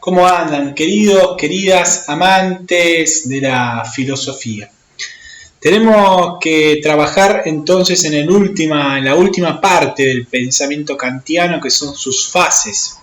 ¿Cómo andan, queridos, queridas amantes de la filosofía? Tenemos que trabajar entonces en la última parte del pensamiento kantiano, que son sus fases.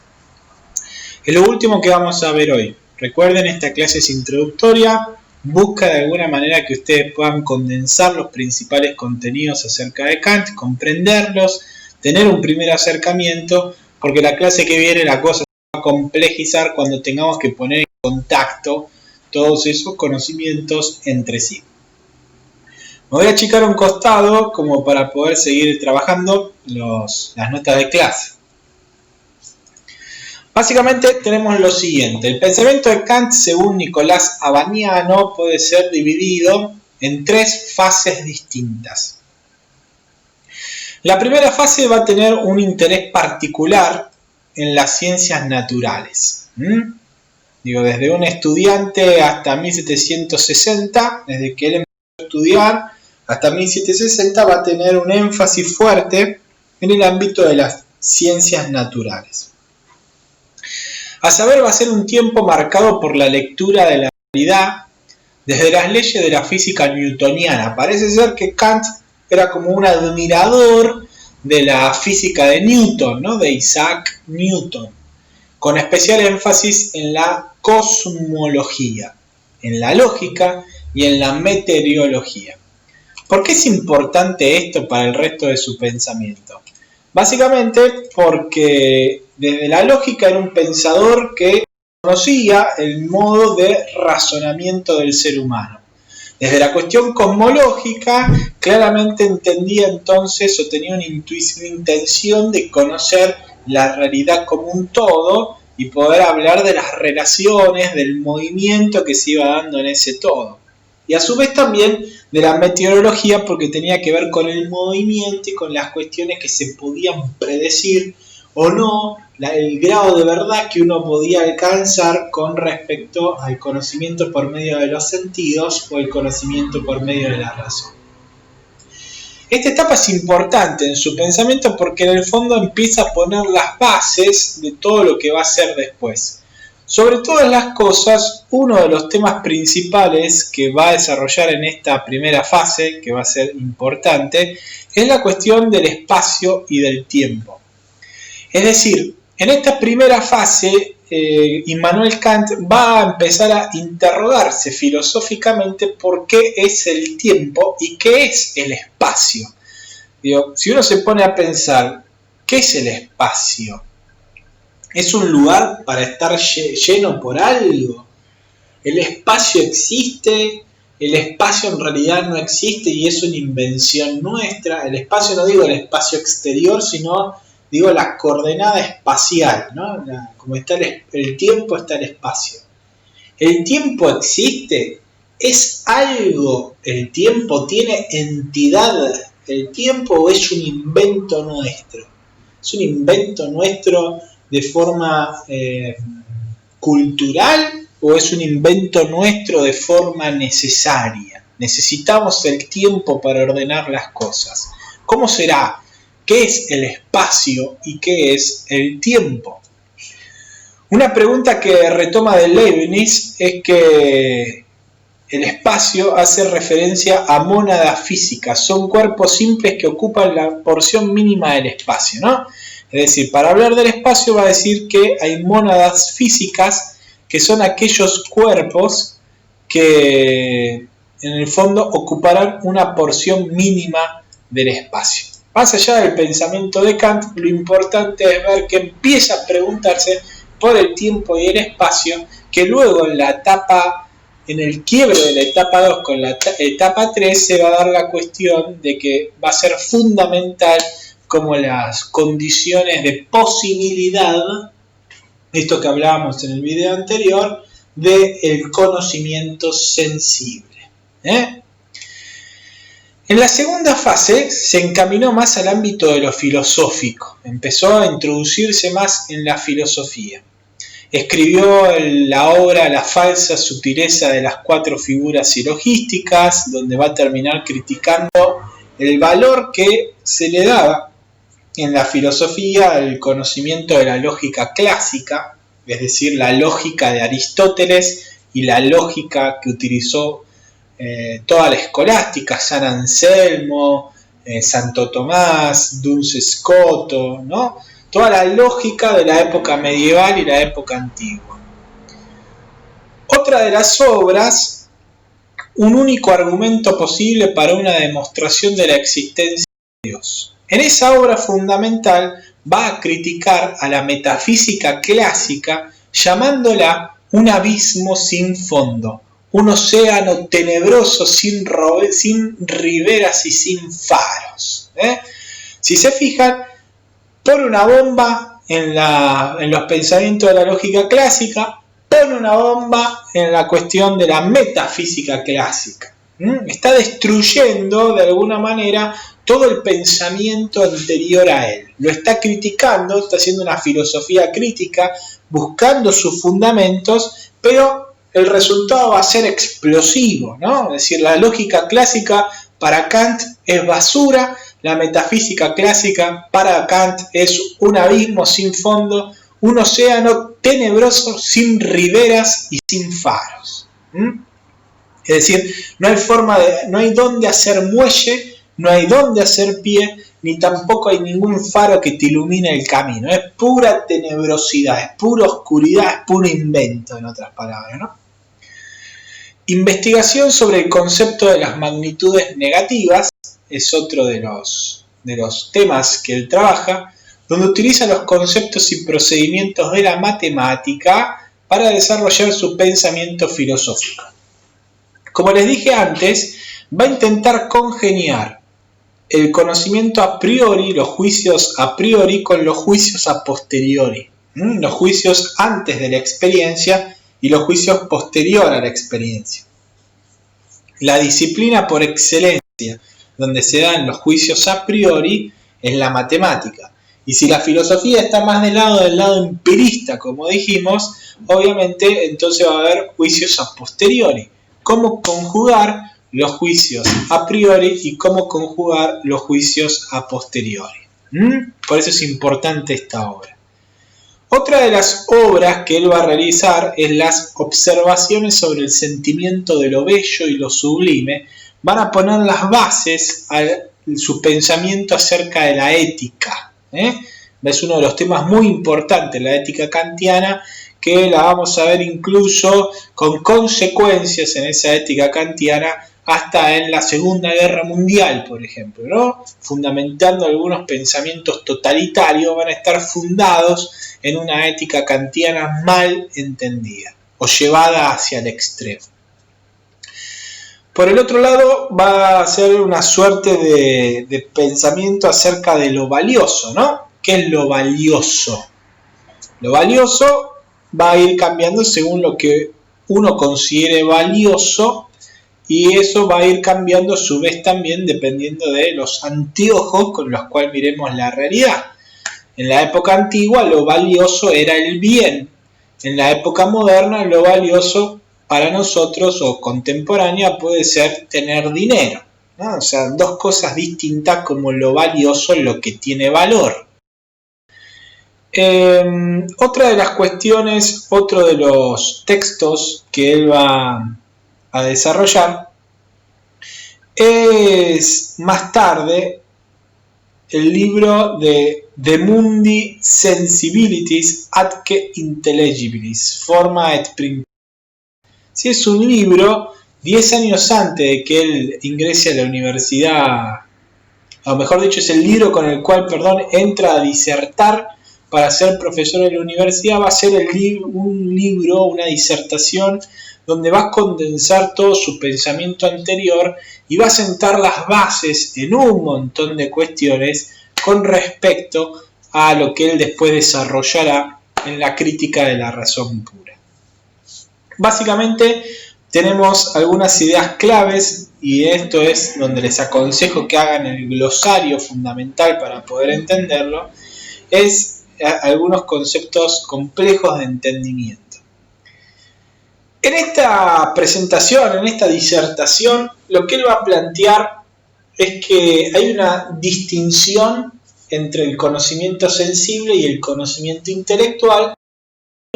Es lo último que vamos a ver hoy. Recuerden, esta clase es introductoria, busca de alguna manera que ustedes puedan condensar los principales contenidos acerca de Kant, comprenderlos, tener un primer acercamiento, porque la clase que viene la cosa a complejizar cuando tengamos que poner en contacto todos esos conocimientos entre sí. Me voy a achicar un costado como para poder seguir trabajando las notas de clase. Básicamente tenemos lo siguiente: el pensamiento de Kant, según Nicolás Abaniano, puede ser dividido en tres fases distintas. La primera fase va a tener un interés particular en las ciencias naturales. Desde un estudiante hasta 1760, desde que él empezó a estudiar hasta 1760, va a tener un énfasis fuerte en el ámbito de las ciencias naturales. A saber, va a ser un tiempo marcado por la lectura de la realidad desde las leyes de la física newtoniana. Parece ser que Kant era como un admirador de la física de Newton, ¿no? De Isaac Newton, con especial énfasis en la cosmología, en la lógica y en la meteorología. ¿Por qué es importante esto para el resto de su pensamiento? Básicamente porque desde la lógica era un pensador que conocía el modo de razonamiento del ser humano. Desde la cuestión cosmológica, claramente entendía entonces o tenía una intención de conocer la realidad como un todo y poder hablar de las relaciones, del movimiento que se iba dando en ese todo. Y a su vez también de la meteorología, porque tenía que ver con el movimiento y con las cuestiones que se podían predecir o no, el grado de verdad que uno podía alcanzar con respecto al conocimiento por medio de los sentidos o el conocimiento por medio de la razón. Esta etapa es importante en su pensamiento porque en el fondo empieza a poner las bases de todo lo que va a ser después. Sobre todas las cosas, uno de los temas principales que va a desarrollar en esta primera fase, que va a ser importante, es la cuestión del espacio y del tiempo. Es decir, en esta primera fase, Immanuel Kant va a empezar a interrogarse filosóficamente por qué es el tiempo y qué es el espacio. Si uno se pone a pensar, ¿qué es el espacio? ¿Es un lugar para estar lleno por algo? ¿El espacio existe? ¿El espacio en realidad no existe y es una invención nuestra? El espacio, no digo el espacio exterior, sino digo la coordenada espacial, ¿no? Como está el tiempo, está el espacio. ¿El tiempo existe? ¿Es algo? ¿El tiempo tiene entidad? ¿El tiempo es un invento nuestro? ¿Es un invento nuestro de forma cultural o es un invento nuestro de forma necesaria? ¿Necesitamos el tiempo para ordenar las cosas? ¿Cómo será? ¿Qué es el espacio y qué es el tiempo? Una pregunta que retoma de Leibniz es que el espacio hace referencia a mónadas físicas, son cuerpos simples que ocupan la porción mínima del espacio, ¿no? Es decir, para hablar del espacio va a decir que hay mónadas físicas que son aquellos cuerpos que en el fondo ocuparán una porción mínima del espacio. Más allá del pensamiento de Kant, lo importante es ver que empieza a preguntarse por el tiempo y el espacio, que luego en el quiebre de la etapa 2 con la etapa 3 se va a dar la cuestión de que va a ser fundamental como las condiciones de posibilidad, esto que hablábamos en el video anterior, del conocimiento sensible. En la segunda fase se encaminó más al ámbito de lo filosófico, empezó a introducirse más en la filosofía. Escribió la obra La falsa sutileza de las cuatro figuras silogísticas, donde va a terminar criticando el valor que se le daba en la filosofía al conocimiento de la lógica clásica, es decir, la lógica de Aristóteles y la lógica que utilizó toda la escolástica, San Anselmo, Santo Tomás, Duns Scoto, ¿no? Toda la lógica de la época medieval y la época antigua. Otra de las obras, un único argumento posible para una demostración de la existencia de Dios. En esa obra fundamental va a criticar a la metafísica clásica llamándola un abismo sin fondo, un océano tenebroso sin riberas y sin faros. Si se fijan, pone una bomba en los pensamientos de la lógica clásica, pone una bomba en la cuestión de la metafísica clásica. Está destruyendo de alguna manera todo el pensamiento anterior a él. Lo está criticando, está haciendo una filosofía crítica, buscando sus fundamentos, pero el resultado va a ser explosivo, ¿no? Es decir, la lógica clásica para Kant es basura, la metafísica clásica para Kant es un abismo sin fondo, un océano tenebroso sin riberas y sin faros. Es decir, no hay dónde hacer muelle, no hay dónde hacer pie, ni tampoco hay ningún faro que te ilumine el camino. Es pura tenebrosidad, es pura oscuridad, es puro invento, en otras palabras, ¿no? Investigación sobre el concepto de las magnitudes negativas es otro de los temas que él trabaja, donde utiliza los conceptos y procedimientos de la matemática para desarrollar su pensamiento filosófico. Como les dije antes, va a intentar congeniar el conocimiento a priori, los juicios a priori, con los juicios a posteriori. Los juicios antes de la experiencia y los juicios posterior a la experiencia. La disciplina por excelencia, donde se dan los juicios a priori, es la matemática. Y si la filosofía está más del lado empirista, como dijimos, obviamente entonces va a haber juicios a posteriori. Cómo conjugar los juicios a priori y cómo conjugar los juicios a posteriori. Por eso es importante esta obra. Otra de las obras que él va a realizar es las observaciones sobre el sentimiento de lo bello y lo sublime. Van a poner las bases a su pensamiento acerca de la ética. Es uno de los temas muy importantes, la ética kantiana, que la vamos a ver incluso con consecuencias en esa ética kantiana hasta en la Segunda Guerra Mundial, por ejemplo, ¿no? Fundamentando algunos pensamientos totalitarios, van a estar fundados en una ética kantiana mal entendida o llevada hacia el extremo. Por el otro lado, va a ser una suerte de pensamiento acerca de lo valioso, ¿no? ¿Qué es lo valioso? Lo valioso va a ir cambiando según lo que uno considere valioso, y eso va a ir cambiando a su vez también dependiendo de los anteojos con los cuales miremos la realidad. En la época antigua lo valioso era el bien. En la época moderna lo valioso para nosotros o contemporánea puede ser tener dinero, ¿no? O sea, dos cosas distintas como lo valioso, lo que tiene valor. Otra de las cuestiones, otro de los textos que él va a desarrollar es más tarde el libro de Mundi Sensibilities atque Intelligibilis, Forma et Principia. Sí, es un libro 10 años antes de que él ingrese a la universidad, o mejor dicho, es el libro con el cual, entra a disertar para ser profesor en la universidad. Va a ser un libro, una disertación, donde va a condensar todo su pensamiento anterior y va a sentar las bases en un montón de cuestiones con respecto a lo que él después desarrollará en la crítica de la razón pura. Básicamente tenemos algunas ideas claves, y esto es donde les aconsejo que hagan el glosario fundamental para poder entenderlo, es algunos conceptos complejos de entendimiento. En esta presentación, en esta disertación, lo que él va a plantear es que hay una distinción entre el conocimiento sensible y el conocimiento intelectual,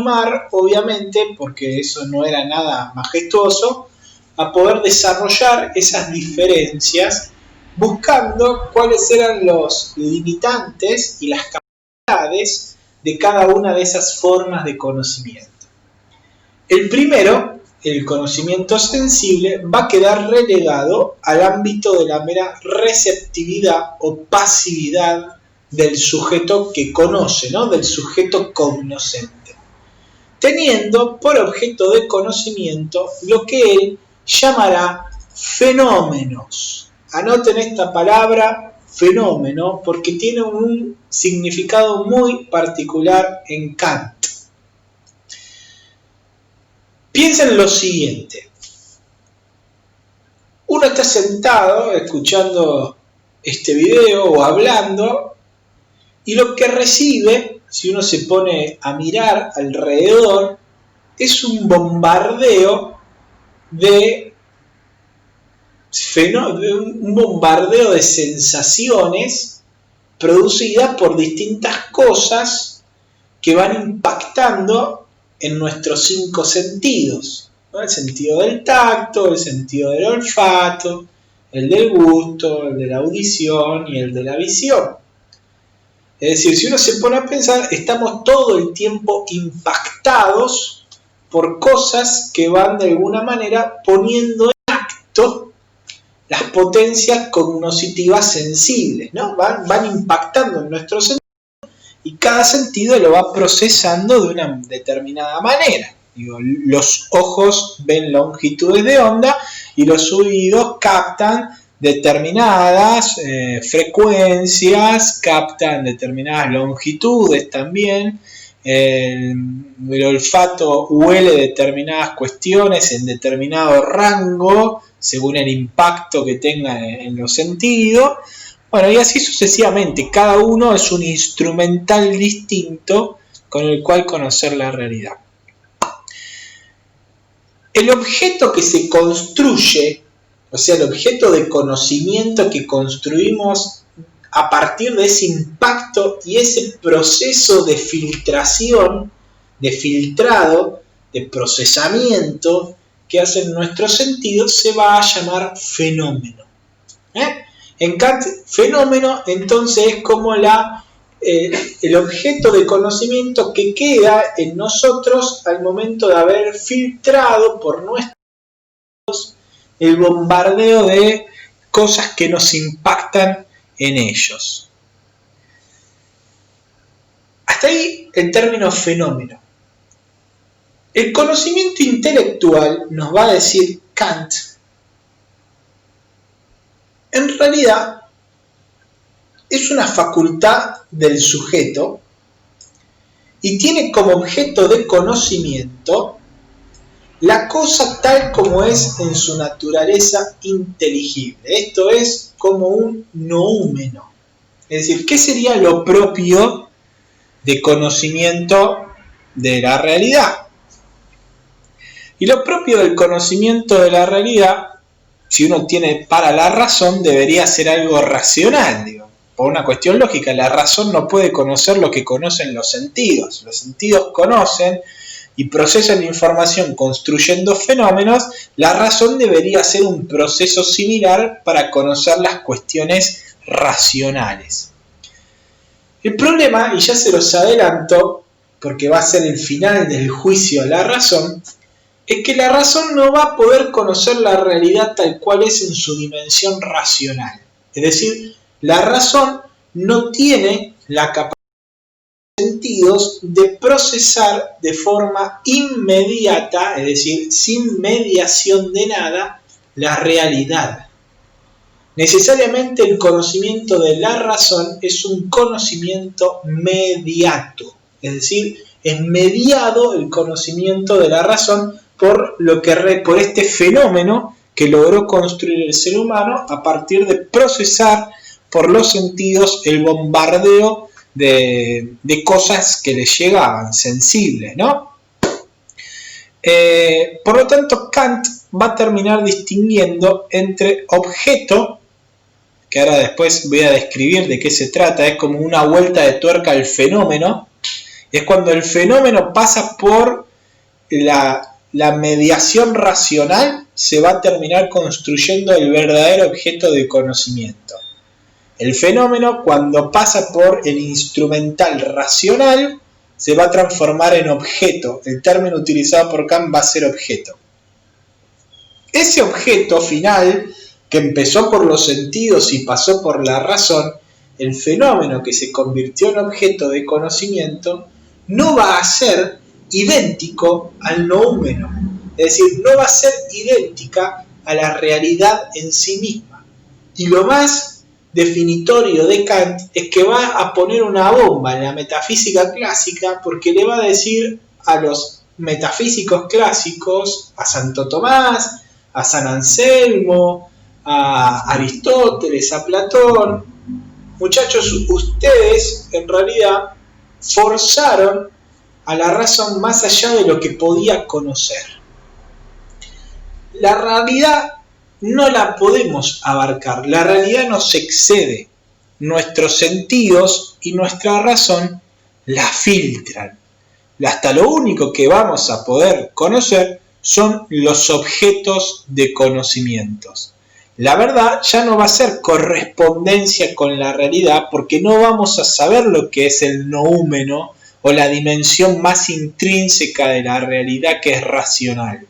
animar, obviamente, porque eso no era nada majestuoso, a poder desarrollar esas diferencias buscando cuáles eran los limitantes y las capacidades de cada una de esas formas de conocimiento. El primero, el conocimiento sensible, va a quedar relegado al ámbito de la mera receptividad o pasividad del sujeto que conoce, ¿no? Del sujeto cognoscente, teniendo por objeto de conocimiento lo que él llamará fenómenos. Anoten esta palabra fenómeno porque tiene un significado muy particular en Kant. Piensen en lo siguiente. Uno está sentado escuchando este video o hablando y lo que recibe, si uno se pone a mirar alrededor, es un bombardeo de sensaciones producidas por distintas cosas que van impactando en nuestros 5 sentidos, ¿no? El sentido del tacto, el sentido del olfato, el del gusto, el de la audición y el de la visión. Es decir, si uno se pone a pensar, estamos todo el tiempo impactados por cosas que van de alguna manera poniendo en acto las potencias cognitivas sensibles, ¿no? Van impactando en nuestro sentido y cada sentido lo va procesando de una determinada manera. Digo, los ojos ven longitudes de onda y los oídos captan determinadas frecuencias, captan determinadas longitudes también. El olfato huele determinadas cuestiones en determinado rango según el impacto que tenga en los sentidos. Bueno, y así sucesivamente, cada uno es un instrumental distinto con el cual conocer la realidad. El objeto que se construye, o sea, el objeto de conocimiento que construimos a partir de ese impacto y ese proceso de filtración, de filtrado, de procesamiento que hacen nuestros sentidos, se va a llamar fenómeno. En Kant, fenómeno entonces es como el objeto de conocimiento que queda en nosotros al momento de haber filtrado por nuestros el bombardeo de cosas que nos impactan en ellos. Hasta ahí el término fenómeno. El conocimiento intelectual, nos va a decir Kant, en realidad es una facultad del sujeto y tiene como objeto de conocimiento la cosa tal como es en su naturaleza inteligible. Esto es como un noúmeno. Es decir, ¿qué sería lo propio de conocimiento de la realidad? Y lo propio del conocimiento de la realidad, si uno tiene para la razón, debería ser algo racional, digo. Por una cuestión lógica, la razón no puede conocer lo que conocen los sentidos. Los sentidos conocen y procesan la información construyendo fenómenos. La razón debería ser un proceso similar para conocer las cuestiones racionales. El problema, y ya se los adelanto, porque va a ser el final del juicio a la razón, es que la razón no va a poder conocer la realidad tal cual es en su dimensión racional. Es decir, la razón no tiene la capacidad de sentidos de procesar de forma inmediata, es decir, sin mediación de nada, la realidad. Necesariamente el conocimiento de la razón es un conocimiento mediato, es decir, es mediado el conocimiento de la razón por este fenómeno que logró construir el ser humano a partir de procesar por los sentidos el bombardeo de cosas que le llegaban, sensibles, ¿no? Por lo tanto, Kant va a terminar distinguiendo entre objeto, que ahora después voy a describir de qué se trata, es como una vuelta de tuerca al fenómeno, Es cuando el fenómeno pasa por la mediación racional, se va a terminar construyendo el verdadero objeto de conocimiento. El fenómeno, cuando pasa por el instrumental racional, se va a transformar en objeto. El término utilizado por Kant va a ser objeto. Ese objeto final, que empezó por los sentidos y pasó por la razón, el fenómeno que se convirtió en objeto de conocimiento, no va a ser idéntico al noúmeno. Es decir, no va a ser idéntica a la realidad en sí misma. Y lo más definitorio de Kant es que va a poner una bomba en la metafísica clásica, porque le va a decir a los metafísicos clásicos, a Santo Tomás, a San Anselmo, a Aristóteles, a Platón: muchachos, ustedes en realidad forzaron a la razón más allá de lo que podía conocer. La realidad no la podemos abarcar, la realidad nos excede. Nuestros sentidos y nuestra razón la filtran. Hasta lo único que vamos a poder conocer son los objetos de conocimientos. La verdad ya no va a ser correspondencia con la realidad, porque no vamos a saber lo que es el noúmeno o la dimensión más intrínseca de la realidad, que es racional,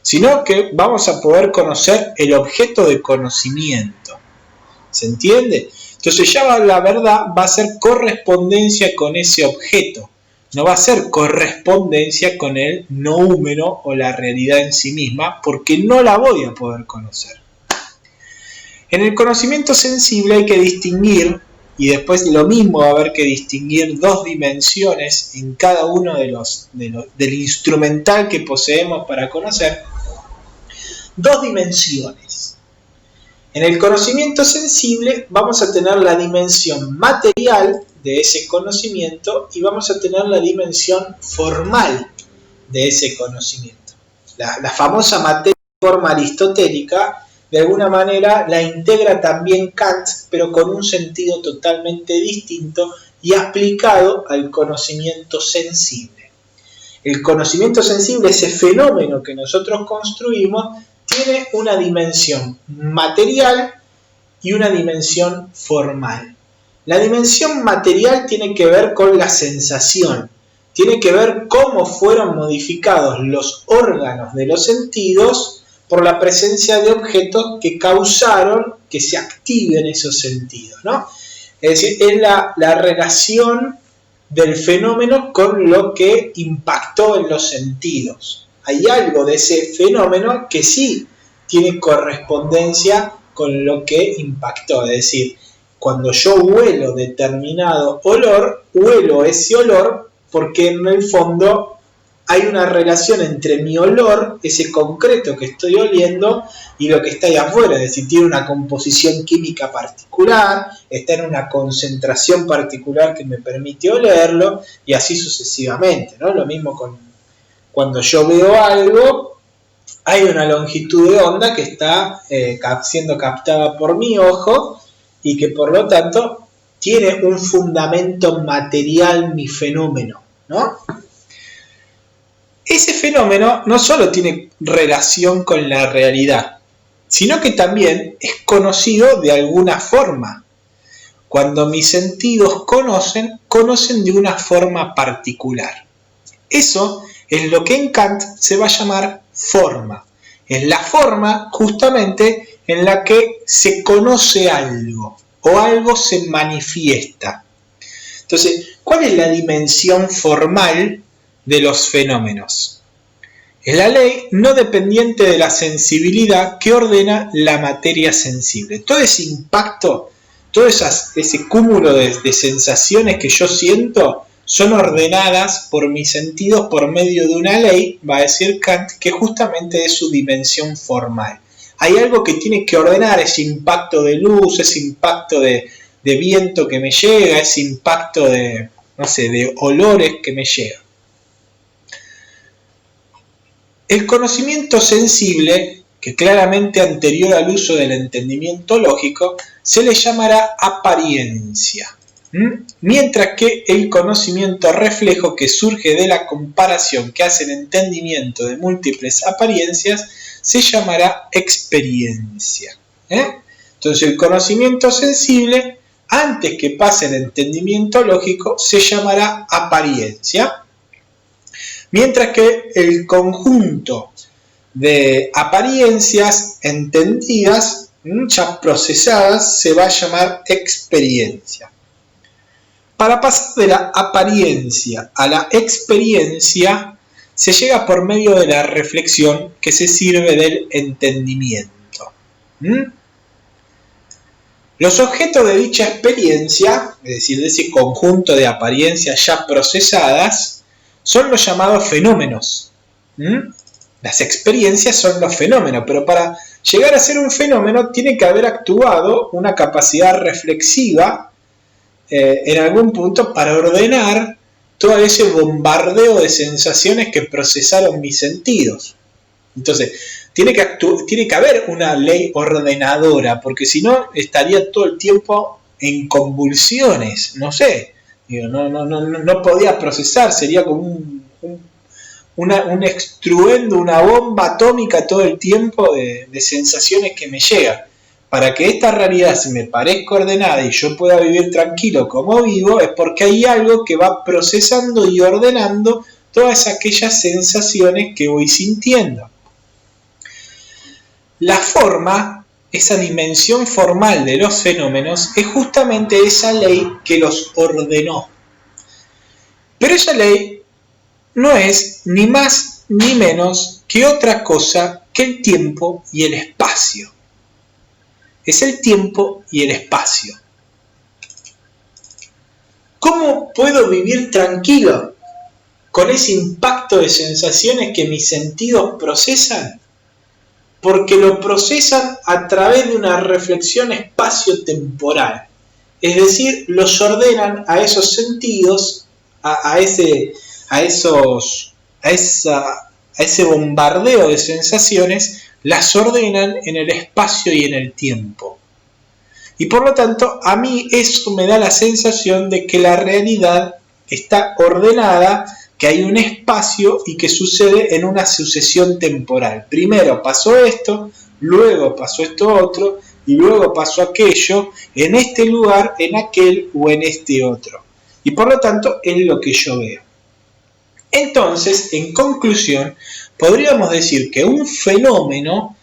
sino que vamos a poder conocer el objeto de conocimiento. ¿Se entiende? Entonces ya la verdad va a ser correspondencia con ese objeto, no va a ser correspondencia con el noúmeno o la realidad en sí misma, porque no la voy a poder conocer. En el conocimiento sensible hay que distinguir, y después lo mismo va a haber que distinguir dos dimensiones en cada uno del instrumental que poseemos para conocer. Dos dimensiones. En el conocimiento sensible vamos a tener la dimensión material de ese conocimiento y vamos a tener la dimensión formal de ese conocimiento. La famosa materia forma aristotélica, de alguna manera la integra también Kant, pero con un sentido totalmente distinto y aplicado al conocimiento sensible. El conocimiento sensible, ese fenómeno que nosotros construimos, tiene una dimensión material y una dimensión formal. La dimensión material tiene que ver con la sensación, tiene que ver cómo fueron modificados los órganos de los sentidos por la presencia de objetos que causaron que se activen esos sentidos, ¿no? Es decir, es la relación del fenómeno con lo que impactó en los sentidos. Hay algo de ese fenómeno que sí tiene correspondencia con lo que impactó. Es decir, cuando yo huelo determinado olor, huelo ese olor porque en el fondo hay una relación entre mi olor, ese concreto que estoy oliendo, y lo que está ahí afuera. Es decir, tiene una composición química particular, está en una concentración particular que me permite olerlo, y así sucesivamente, ¿no? Lo mismo con cuando yo veo algo, hay una longitud de onda que está siendo captada por mi ojo y que por lo tanto tiene un fundamento material mi fenómeno, ¿no? Ese fenómeno no solo tiene relación con la realidad, sino que también es conocido de alguna forma. Cuando mis sentidos conocen de una forma particular. Eso es lo que en Kant se va a llamar forma. Es la forma justamente en la que se conoce algo o algo se manifiesta. Entonces, ¿cuál es la dimensión formal de los fenómenos? Es la ley no dependiente de la sensibilidad que ordena la materia sensible. Todo ese impacto, todo ese cúmulo de sensaciones que yo siento son ordenadas por mis sentidos por medio de una ley, va a decir Kant, que justamente es su dimensión formal. Hay algo que tiene que ordenar ese impacto de luz, ese impacto de viento que me llega, ese impacto de olores que me llega. El conocimiento sensible, que claramente anterior al uso del entendimiento lógico, se le llamará apariencia. Mientras que el conocimiento reflejo que surge de la comparación que hace el entendimiento de múltiples apariencias se llamará experiencia. Entonces el conocimiento sensible, antes que pase el entendimiento lógico, se llamará apariencia, mientras que el conjunto de apariencias entendidas, ya procesadas, se va a llamar experiencia. Para pasar de la apariencia a la experiencia, se llega por medio de la reflexión que se sirve del entendimiento. Los objetos de dicha experiencia, es decir, de ese conjunto de apariencias ya procesadas, son los llamados fenómenos. Las experiencias son los fenómenos, pero para llegar a ser un fenómeno tiene que haber actuado una capacidad reflexiva en algún punto para ordenar todo ese bombardeo de sensaciones que procesaron mis sentidos. Entonces, tiene que haber una ley ordenadora, porque si no estaría todo el tiempo en convulsiones, no sé, no podía procesar, sería como un estruendo, una bomba atómica todo el tiempo de sensaciones que me llegan. Para que esta realidad se me parezca ordenada y yo pueda vivir tranquilo como vivo, es porque hay algo que va procesando y ordenando todas aquellas sensaciones que voy sintiendo. La forma, esa dimensión formal de los fenómenos, es justamente esa ley que los ordenó. Pero esa ley no es ni más ni menos que otra cosa que el tiempo y el espacio. Es el tiempo y el espacio. ¿Cómo puedo vivir tranquilo con ese impacto de sensaciones que mis sentidos procesan? Porque lo procesan a través de una reflexión espacio-temporal. Es decir, los ordenan a esos sentidos, a ese bombardeo de sensaciones, las ordenan en el espacio y en el tiempo. Y por lo tanto, a mí eso me da la sensación de que la realidad está ordenada, que hay un espacio y que sucede en una sucesión temporal. Primero pasó esto, luego pasó esto otro, y luego pasó aquello, en este lugar, en aquel o en este otro. Y por lo tanto, es lo que yo veo. Entonces, en conclusión, podríamos decir que un fenómeno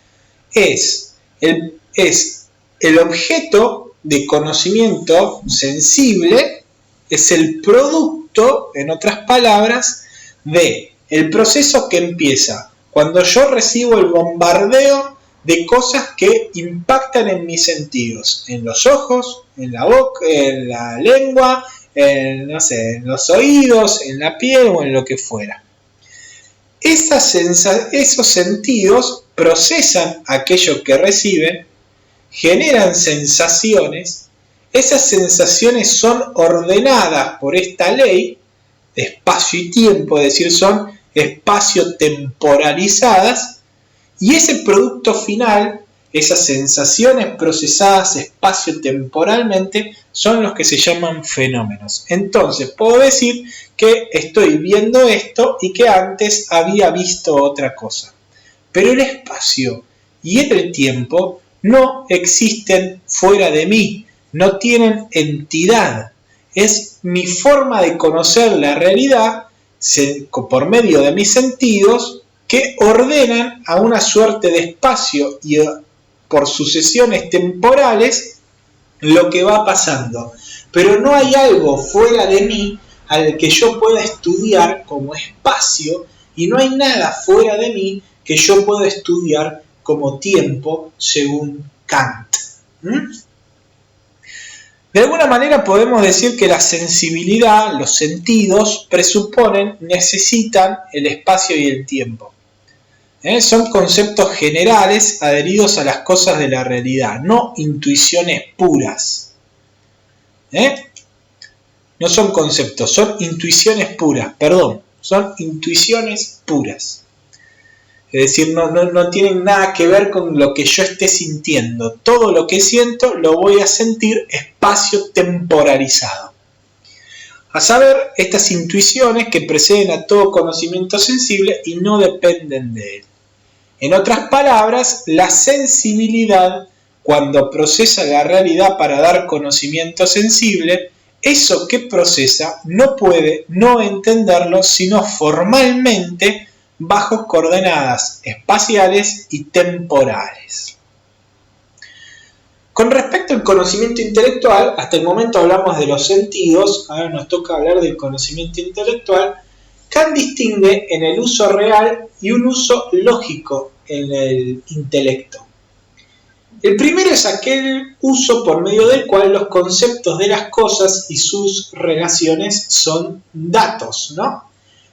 es el objeto de conocimiento sensible, es el producto, en otras palabras, de el proceso que empieza cuando yo recibo el bombardeo de cosas que impactan en mis sentidos, en los ojos, en la boca, en la lengua, en los oídos, en la piel o en lo que fuera. Esos sentidos procesan aquello que reciben, generan sensaciones, esas sensaciones son ordenadas por esta ley de espacio y tiempo, es decir, son espacio-temporalizadas, y ese producto final, esas sensaciones procesadas espacio-temporalmente, son los que se llaman fenómenos. Entonces, puedo decir que estoy viendo esto y que antes había visto otra cosa. Pero el espacio y el tiempo no existen fuera de mí, no tienen entidad. Es mi forma de conocer la realidad por medio de mis sentidos que ordenan a una suerte de espacio y por sucesiones temporales lo que va pasando. Pero no hay algo fuera de mí al que yo pueda estudiar como espacio y no hay nada fuera de mí que yo pueda estudiar como tiempo según Kant. De alguna manera podemos decir que la sensibilidad, los sentidos, necesitan el espacio y el tiempo. Son conceptos generales adheridos a las cosas de la realidad, no intuiciones puras. No son conceptos, son intuiciones puras, son intuiciones puras. Es decir, no tienen nada que ver con lo que yo esté sintiendo. Todo lo que siento lo voy a sentir espacio temporalizado. A saber, estas intuiciones que preceden a todo conocimiento sensible y no dependen de él. En otras palabras, la sensibilidad, cuando procesa la realidad para dar conocimiento sensible, eso que procesa no puede no entenderlo sino formalmente bajo coordenadas espaciales y temporales. Con respecto al conocimiento intelectual, hasta el momento hablamos de los sentidos, ahora nos toca hablar del conocimiento intelectual. Kant distingue en el uso real y un uso lógico en el intelecto. El primero es aquel uso por medio del cual los conceptos de las cosas y sus relaciones son datos, ¿no?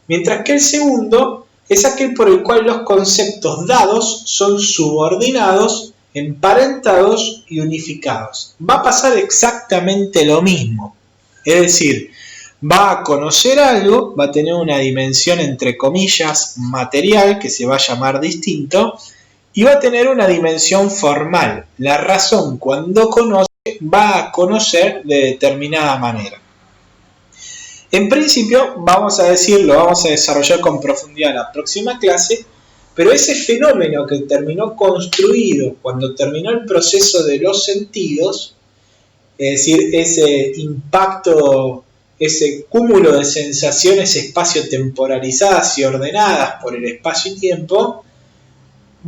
Mientras que el segundo es aquel por el cual los conceptos dados son subordinados, emparentados y unificados. Va a pasar exactamente lo mismo. Es decir, va a conocer algo, va a tener una dimensión entre comillas material que se va a llamar distinto y va a tener una dimensión formal. La razón, cuando conoce, va a conocer de determinada manera. En principio, vamos a decirlo, vamos a desarrollar con profundidad en la próxima clase, pero ese fenómeno que terminó construido cuando terminó el proceso de los sentidos, es decir, ese impacto, ese cúmulo de sensaciones espacio-temporalizadas y ordenadas por el espacio y tiempo,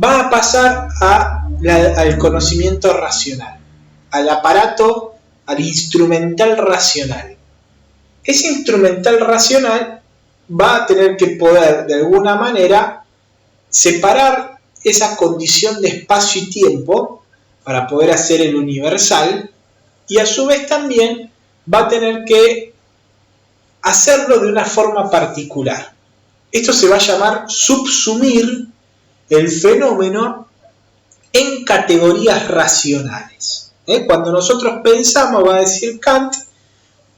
va a pasar al conocimiento racional, al aparato, al instrumental racional. Ese instrumental racional va a tener que poder, de alguna manera, separar esa condición de espacio y tiempo para poder hacer el universal, y a su vez también va a tener que hacerlo de una forma particular. Esto se va a llamar subsumir el fenómeno en categorías racionales. Cuando nosotros pensamos, va a decir Kant,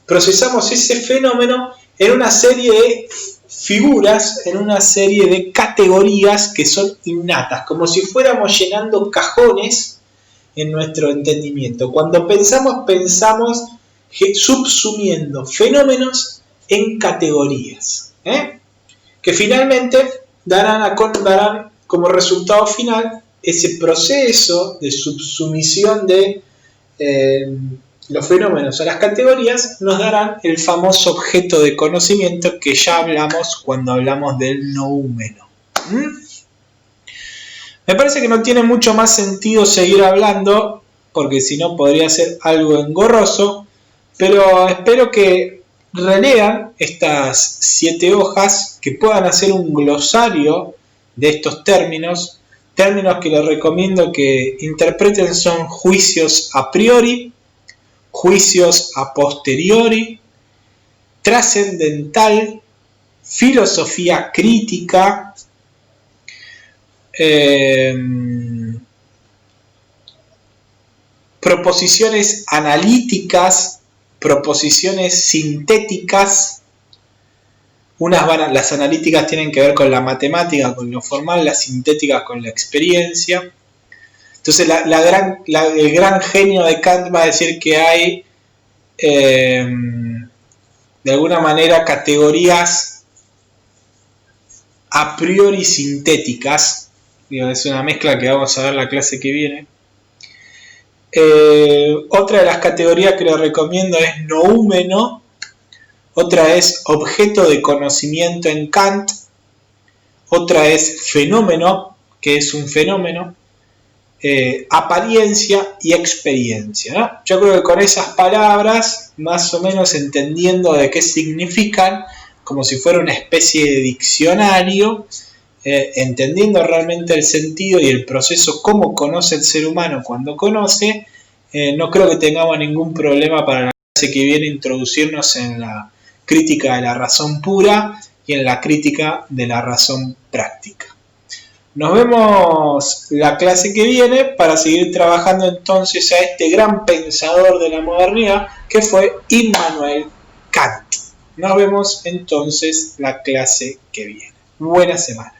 procesamos ese fenómeno en una serie de figuras, en una serie de categorías que son innatas, como si fuéramos llenando cajones en nuestro entendimiento. Cuando pensamos subsumiendo fenómenos en categorías, que finalmente darán como resultado final ese proceso de subsumisión de los fenómenos a las categorías, nos darán el famoso objeto de conocimiento que ya hablamos cuando hablamos del noúmeno. Me parece que no tiene mucho más sentido seguir hablando, porque si no podría ser algo engorroso, pero espero que relean estas 7 hojas, que puedan hacer un glosario de estos términos que les recomiendo que interpreten. Son juicios a priori, juicios a posteriori, trascendental, filosofía crítica, proposiciones analíticas, proposiciones sintéticas. Las analíticas tienen que ver con la matemática, con lo formal, las sintéticas con la experiencia. Entonces el gran genio de Kant va a decir que hay de alguna manera categorías a priori sintéticas. Es una mezcla que vamos a ver la clase que viene. Otra de las categorías que les recomiendo es noúmeno. Otra es objeto de conocimiento en Kant. Otra es fenómeno, que es un fenómeno. Apariencia y experiencia, ¿no? Yo creo que con esas palabras, más o menos entendiendo de qué significan, como si fuera una especie de diccionario, entendiendo realmente el sentido y el proceso, cómo conoce el ser humano cuando conoce, no creo que tengamos ningún problema para la clase que viene introducirnos en la crítica de la razón pura y en la crítica de la razón práctica. Nos vemos la clase que viene para seguir trabajando entonces a este gran pensador de la modernidad que fue Immanuel Kant. Nos vemos entonces la clase que viene. Buena semana.